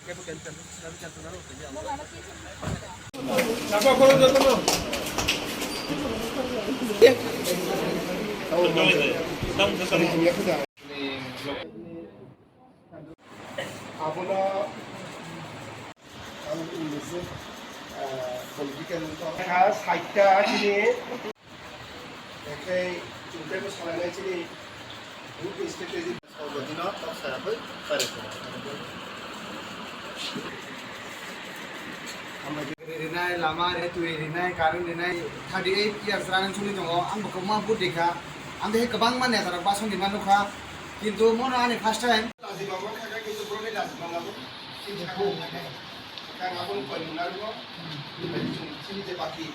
political saitya sini ekai jumpai salahnya sini group strategy obadina tak saya pare আমরা Rinnai Lama রে তুই Rinnai কারণ Rinnai 38 years running চলি দङ आं बखौ मा बुद देखा आं बे गोबां माने तारा बासन दिमान नखा किन्तु मना आनि फार्स्ट टाइम लाजि बाबा खागा किन्तु ब्रने लाजि बाबा किन्तु kan abang pernah ko sini je baki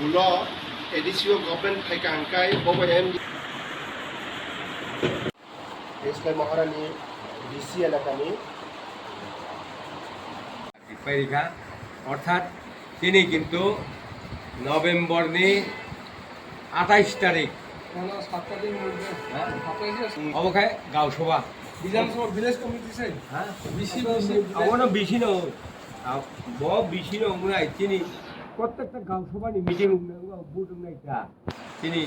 ulo edisio government thaikankai bobm इसमें महारानी डीसी এলাকানি পাইরিকা অর্থাৎ তিনি কিন্তু নভেম্বরনি 28 তারিখ অবখায় গাঁও সভা বিধানসভা ভিলেজ কমিটি চাই হ্যাঁ আমার বেশি ন বেশি নয় তিনি প্রত্যেকটা গাঁও সভানি মিটিং বুট নাইকা তিনি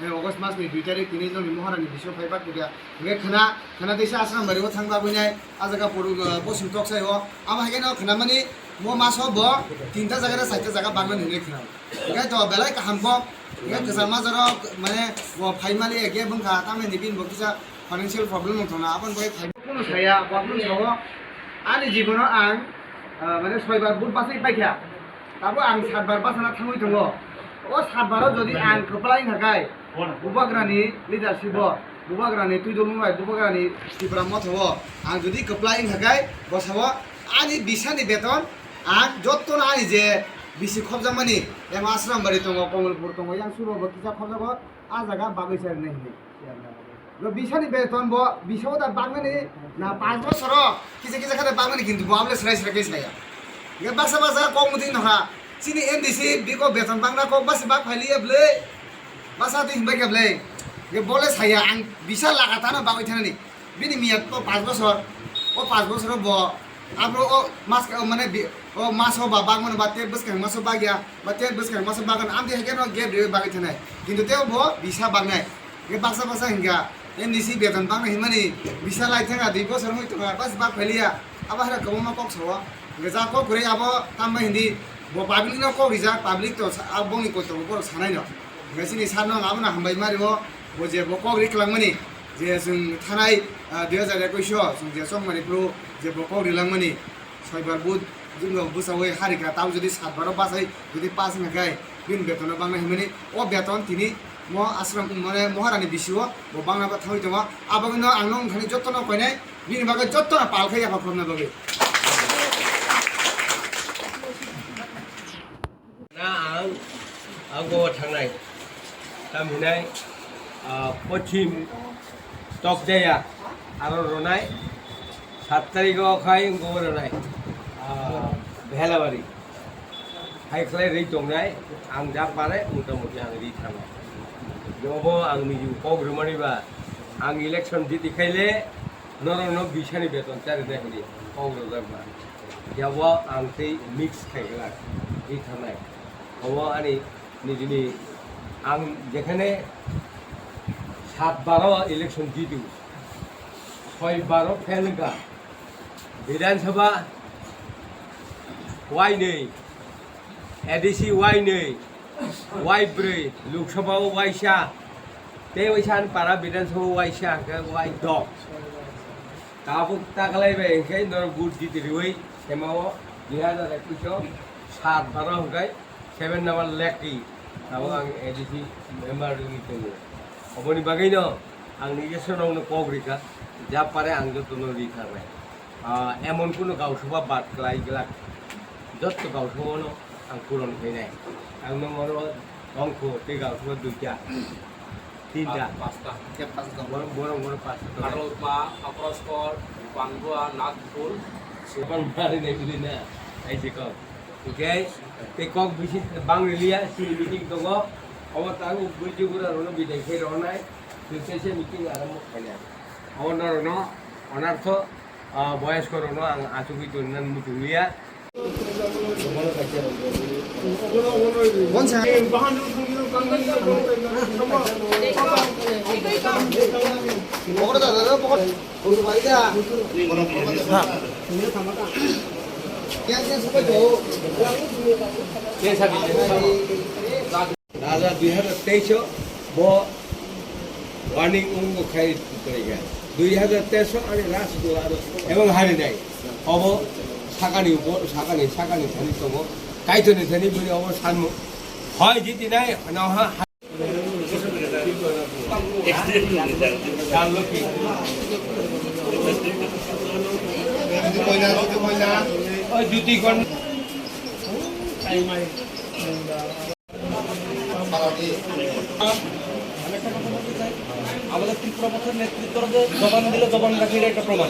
अगस्त मास में 2 तारिख तिनी जोंनि महारानी बिसो फाइबा कुदिया बे खाना दैसा आश्रम बारियाव थांबा बयनाय आजागा पडु बसिम टक्साय हो आमा हागेन खाना माने मो मासो ब तीनटा जागा साइटटा जागा बांगन हिने खाना गाय तो बेलाय काहाम ब गाय गोसा माजर माने वो फाइमाले एगे बंखा तामे निबिन बकिसा फाइनान्शियल प्रॉब्लेम उठना आपन बय फाइबा साया बाबु सहो आनि जीवनाव आं माने 6 बार बुट बासै पाइखा ताबो आं 7 बार बासना थांमै दङ ओ 7 बाराव जदि आं खोपलाइन थाखाय बुबाग्रानि लिडारशिप बुबाग्रानि तुइदलुंगाय बुबाग्रानि तिब्रा मथव आं जदि खोपलाइन थाखाय बसाव आनि बिसानि बेतन आं जत्तन आनि जे बिसि खबजामानि एम आश्रमबारि दङ कमलपुर दङ यां सुरो बकिसा खबजाबो आ जागा बागैसार नै लो बिसानि बेतन ब बिसाव दा बांगनि ना 5 बছर किसे किसे खाते बांगनि किन्तु बाबले स्राय स्राय कैसाया ये बासा बासा कमुथिं नहा सिनि एमडीसी बिको बेतन बांगना को बस बाग फाइलिए ब्ले बासा तिं बाय ब्ले ये बोले साया आं बिसा लागाताना बागै थानानि बिनि मियात तो 5 बছर ओ 5 बছर ब आब्रो ओ मास माने ओ मासो बा बागमन बा ते बसखां मासो बागिया बा ते बसखां मासो बागन आम दे हेकेनो गेब रे बागै थानाय किन्तु तेव ब बिसा बागनाय ये बासा बासा हिंगा एमडीसी बेतन बांगना हिमानि बिसा लाइथाङा 2 बছर होइ तो बस बाग फाइलिया आबा हरा कबमा कक सवा गेजा को गुरै आबो ताम हिन्दी बो पाब्लिक न को रिजा पाब्लिक तो आबोंनि को तो बर सानाय न गासिनि सारनो लाबोना हामबाय मारिबो बो जे बो को रिक्लांमनि जे जों थानाय 2021 जों जे सम माने प्रो जे बो को रिलांमनि 6 बार बुद जों बुसावै हारिका ताव जदि 7 बार बासै जदि पास नगाय बिन बेतन बांना हिमनि ओ बेतन तिनि म आश्रम माने महारानी बिसिओ बो बांना बा थावै दङ आबोनो आंनो ओंखानि जत्तन कयनाय बिनि बागै जत्तन पालखै आफा प्रमना बागै आंगो थांनाय तामिनाय पश्चिम तकजाया आरो रनाय 7 तारिखआव खाय गो रनाय भेलाबारि हाइख्लाय रै दंनाय आं जा पारे मथा मथि आं रि थांनाय बेयावबो आं मिजु कग्रोमानिबा आं इलेक्सन दिखायले नरन बिसानि बेतन चारि दाहिनि कग्रोजाबा बेयावबो आं थै मिक्स खायला रि थांनाय अबो आनि निजिनि आं जेखाने 7 बाराव इलेक्शन जीतु 6 बाराव फेलगा विधानसभा वाई नै एडीसी वाई नै वाई 4 लोकसभा वाई 7 ते वैसान पारा विधानसभा वाई 7 का वाई 10 ताबो तागलायबाय ओंखाय नर बुट जितिरिवै सेमाव 2021 7 बाराव होगाय 7 नाम्बार लेकी ताबो आं एडीसी मेम्बार दङ अबनि बागैनो आं निजेसनावनो कग्रिका जा पारे आं जतन रिखारनाय एमन कुनो गावसभा बाद ग्लाइग्ला जत गावसभानो आं पुरन फैनाय आं नंगरो अंक ते गावसभा 2टा 3टा 5टा के 5टा बरं 5टा आरोपा अप्रस्कर बांगुआ नागपुर सेबां मारि नै बिदिनो आइजेको ओके ते कक बिसि बांगलिया सिनि मिटिं दङ अवतार बुजुगुरा रनो बिदायखै रनाय दुसेसे मिटिं आरम्भ खायना अनरनो अनार्थ বয়স্করনো আं আচুকি তুলনান মুতুলিয়া 원사 먹으러 다녀 먹어 우리 말이야 그냥 서봐줘 রাজা 2023 뭐 warning unggo khai koriga 2023 ani last go aro ebong hari nai obo sakani thani tomo kaitoni thani buri obo sanmu hoy jiti nai na ha Kalau ki oh duty kon আমাদের ত্রিপুরা পথের নেতৃত্বরা যে জবান দিলে জবান রাখির একটা প্রমাণ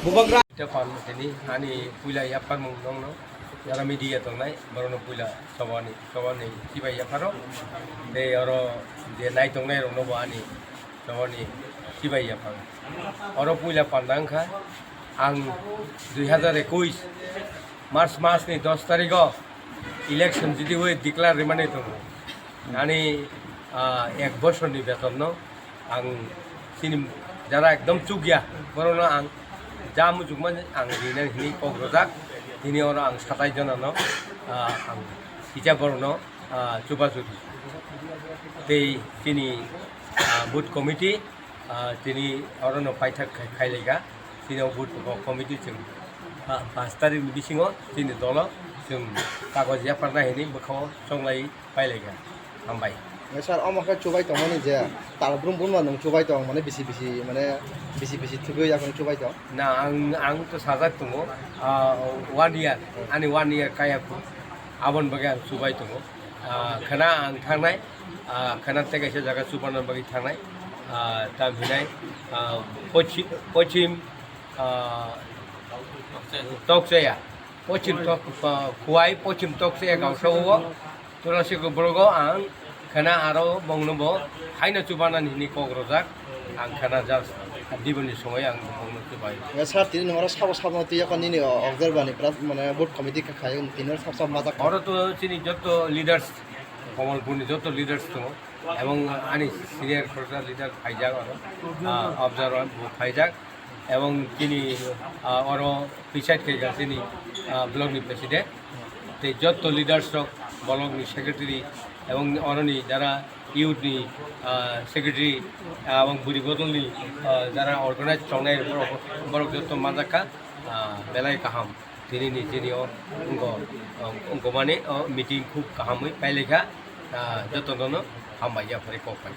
বুবাগ্রা এটা পান তিনি ani puila yapar mung dong no yara media tong nai barono puila sawani sibai yaparo de oro de nai tong nai rono ani sawani sibai yapar oro puila pandang kha ang 2021 March মাস ni 10 তারিখ election যদি হয়ে declare রিমানে তো ani 1 বছরনি বেতন আং সিনি যারা একদম চুগিয়া বরনো আং যা মুজুকমান আং রিনান হিনি কগ্রজাক তিনি ওর আং 27 জনানো আং ইজা বরনো চুবাচুরি তেই তিনি বুথ কমিটি তিনি অরনো পাইথাক খাইলেগা তিনি বুথ কমিটি जों 5 तारिखनि बिसिङाव তিনি দল जों कागज याफारना हिनि बखाव संलाय पाइलेगा हामबाय স্যার আমাকে চুবাই তো মানে যে তার ব্রুম ব্রুম নং চুবাই তো মানে বেশি বেশি থুগৈ এখন চুবাই তো ना आं तो साजा दङ 1 इयार आंनि 1 इयार कायाखौ आबन बगे आं सुबाय दङ खाना आं थांनाय खाना तेगासे जागा सुबान बगे थांनाय तामहिनाय पश्चिम तकसाया पश्चिम खुवाई पश्चिम तकसाया गावसाव तुलासिखौ बरगाव आं खाना आरो बंनोबो हाइना चुबानानि हिनि कग्रजाक आं खाना जास्ट दिबनि समय आं बंनो चुबाय স্যার তিনি নমরা সাব সাব তুই এখন নিনি অবজারভারনি প্লাস মানে বোর্ড কমিটি খায় তিনি সাব সাব মাথা अरू त चिनी जतो लिडर्स कमलपुरनि जतो लिडर्स दङ এবং आंनि सिनियर फर्जा लिडार फाइजाक अबजार्भार फाइजाक এবং তিনি अरू पिसाइड खाइगा चिनी ब्लकनि प्रेसिडेन्ट ते जतो लिडार्स ब्लकनि सेक्रेटारि এবং অরনি যারা ইউথনি সেক্রেটারি এবং বুড়ি বদলনি যারা অর্গানাইজ খাलामनाय বরক যত মাজাকা बेलाय गाहाम दिनैनि दिनैयाव अंग माने मिटिं खूब गाहामै पाइलेखा जतननो हामबाय जाफारि कपाय